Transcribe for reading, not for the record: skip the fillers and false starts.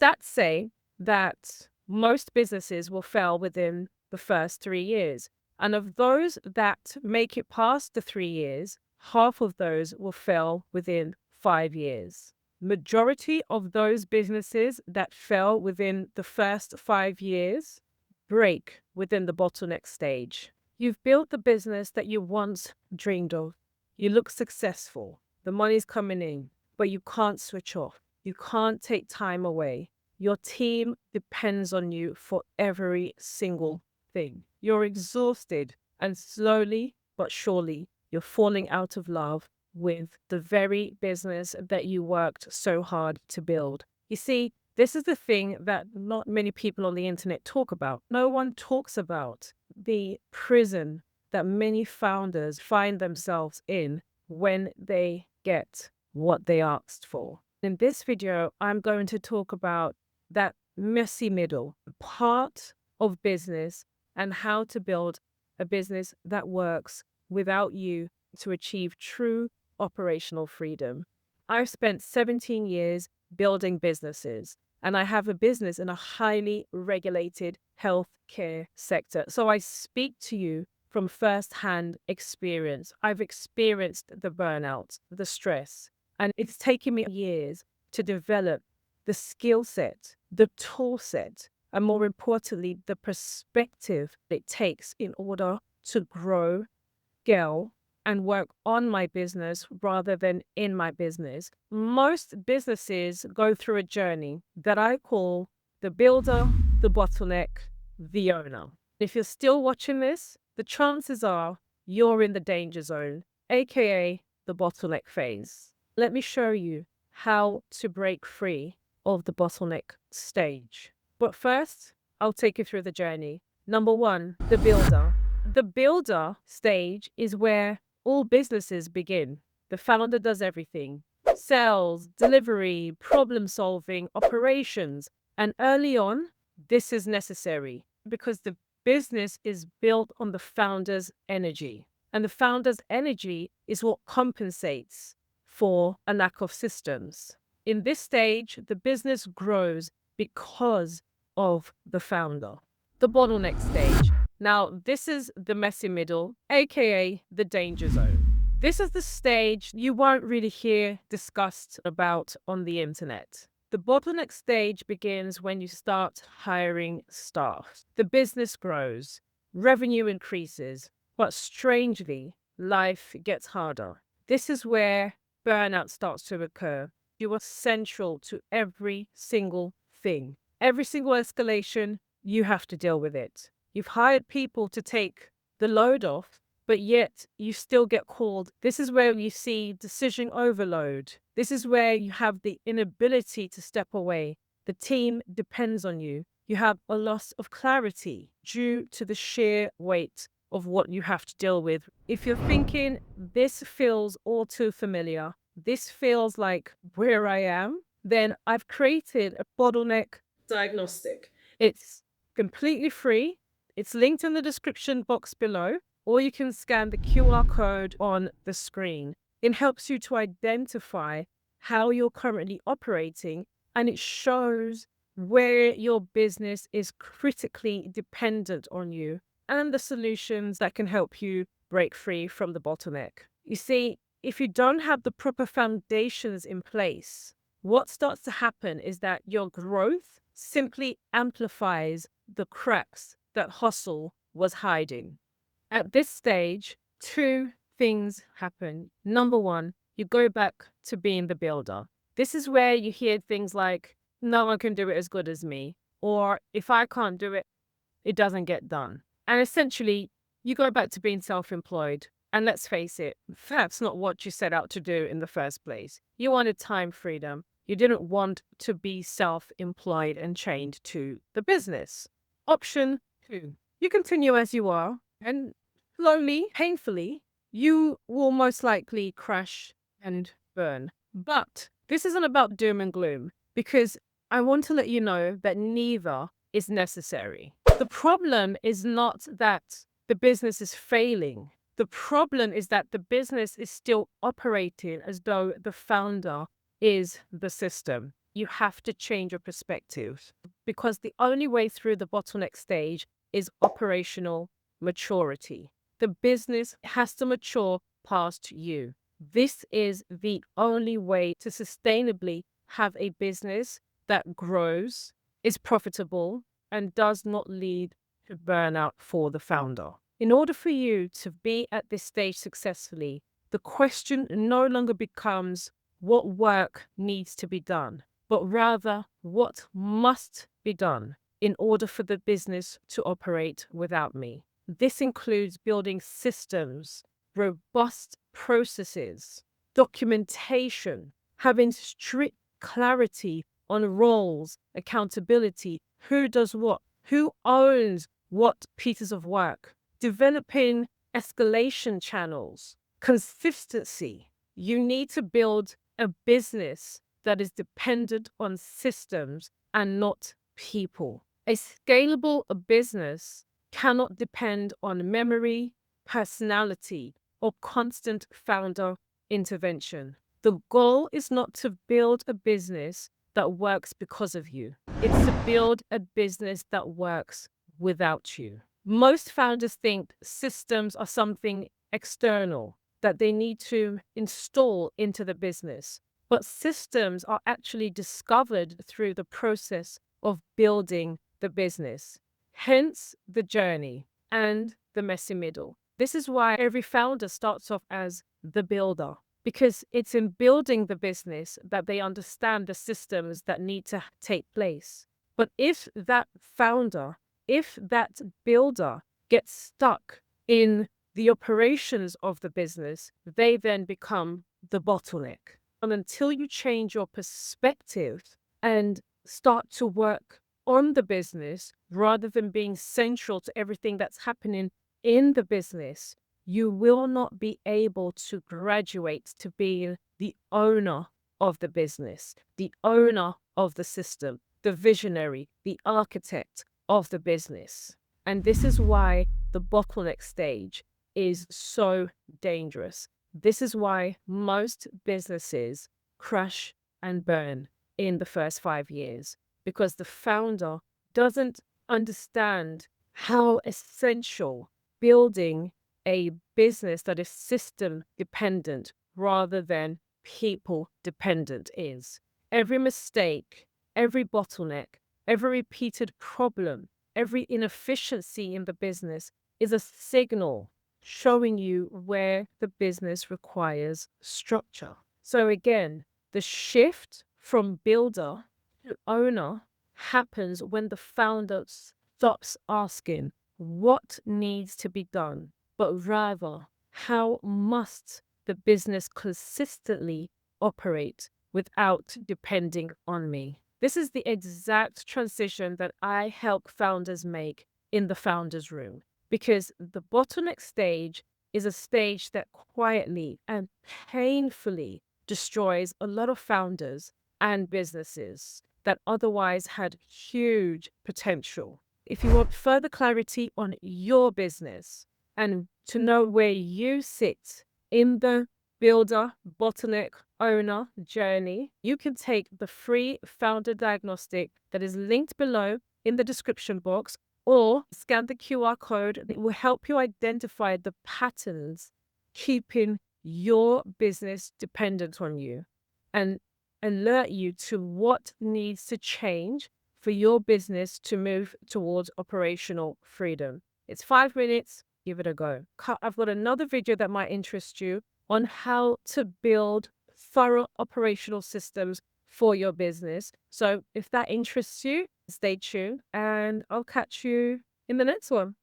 Stats say that most businesses will fail within the first 3 years. And of those that make it past the 3 years, half of those will fail within 5 years. Majority of those businesses that fail within the first 5 years break within the bottleneck stage. You've built the business that you once dreamed of. You look successful. The money's coming in, but you can't switch off. You can't take time away. Your team depends on you for every single thing. You're exhausted, and slowly but surely, you're falling out of love with the very business that you worked so hard to build. You see, this is the thing that not many people on the internet talk about. No one talks about the prison that many founders find themselves in when they get what they asked for. In this video, I'm going to talk about that messy middle part of business and how to build a business that works without you to achieve true operational freedom. I've spent 17 years building businesses, and I have a business in a highly regulated healthcare sector. So I speak to you from firsthand experience. I've experienced the burnout, the stress, and it's taken me years to develop the skill set, the tool set, and more importantly, the perspective it takes in order to grow, scale, and work on my business rather than in my business. Most businesses go through a journey that I call the builder, the bottleneck, the owner. If you're still watching this, the chances are you're in the danger zone, aka the bottleneck phase. Let me show you how to break free of the bottleneck stage. But first, I'll take you through the journey. Number one, the builder. The builder stage is where all businesses begin. The founder does everything: sales, delivery, problem solving, operations. And early on, this is necessary because the business is built on the founder's energy. And the founder's energy is what compensates for a lack of systems. In this stage, the business grows because of the founder. The bottleneck stage. Now, this is the messy middle, aka the danger zone. This is the stage you won't really hear discussed about on the internet. The bottleneck stage begins when you start hiring staff. The business grows, revenue increases, but strangely, life gets harder. This is where burnout starts to occur. You are central to every single thing. Every single escalation, you have to deal with it. You've hired people to take the load off, but yet you still get called. This is where you see decision overload. This is where you have the inability to step away. The team depends on you. You have a loss of clarity due to the sheer weight of what you have to deal with. If you're thinking, this feels all too familiar, this feels like where I am, then I've created a Bottleneck Diagnostic. It's completely free. It's linked in the description box below, or you can scan the QR code on the screen. It helps you to identify how you're currently operating, and it shows where your business is critically dependent on you and the solutions that can help you break free from the bottleneck. You see, if you don't have the proper foundations in place, what starts to happen is that your growth simply amplifies the cracks that hustle was hiding. At this stage, two things happen. Number one, you go back to being the builder. This is where you hear things like, no one can do it as good as me, or if I can't do it, it doesn't get done. And essentially, you go back to being self-employed. And let's face it, that's not what you set out to do in the first place. You wanted time freedom. You didn't want to be self-employed and chained to the business. Option two, you continue as you are, and slowly, painfully, you will most likely crash and burn. But this isn't about doom and gloom, because I want to let you know that neither is necessary. The problem is not that the business is failing. The problem is that the business is still operating as though the founder is the system. you have to change your perspective, because the only way through the bottleneck stage is operational maturity. The business has to mature past you. This is the only way to sustainably have a business that grows, is profitable, and does not lead to burnout for the founder. In order for you to be at this stage successfully, the question no longer becomes what work needs to be done, but rather what must be done in order for the business to operate without me. This includes building systems, robust processes, documentation, having strict clarity on roles, accountability, who does what, who owns what pieces of work, developing escalation channels, consistency. You need to build a business that is dependent on systems and not people. A scalable business cannot depend on memory, personality, or constant founder intervention. The goal is not to build a business that works because of you. It's to build a business that works without you. Most founders think systems are something external that they need to install into the business. But systems are actually discovered through the process of building the business. Hence the journey and the messy middle. This is why every founder starts off as the builder, because it's in building the business that they understand the systems that need to take place. But if that founder, if that builder gets stuck in the operations of the business, they then become the bottleneck. And until you change your perspective and start to work on the business rather than being central to everything that's happening in the business, you will not be able to graduate to being the owner of the business, the owner of the system, the visionary, the architect of the business. And this is why the bottleneck stage is so dangerous. This is why most businesses crash and burn in the first 5 years, because the founder doesn't understand how essential building a business that is system dependent rather than people dependent is. Every mistake, every bottleneck, every repeated problem, every inefficiency in the business is a signal showing you where the business requires structure. So again, the shift from builder to owner happens when the founder stops asking what needs to be done, but rather how must the business consistently operate without depending on me. This is the exact transition that I help founders make in the founders room, because the bottleneck stage is a stage that quietly and painfully destroys a lot of founders and businesses that otherwise had huge potential. If you want further clarity on your business and to know where you sit in the builder, bottleneck, owner journey, you can take the free Founder Diagnostic that is linked below in the description box, or scan the QR code that will help you identify the patterns keeping your business dependent on you and alert you to what needs to change for your business to move towards operational freedom. It's 5 minutes, give it a go. I've got another video that might interest you on how to build thorough operational systems for your business. So if that interests you, stay tuned and I'll catch you in the next one.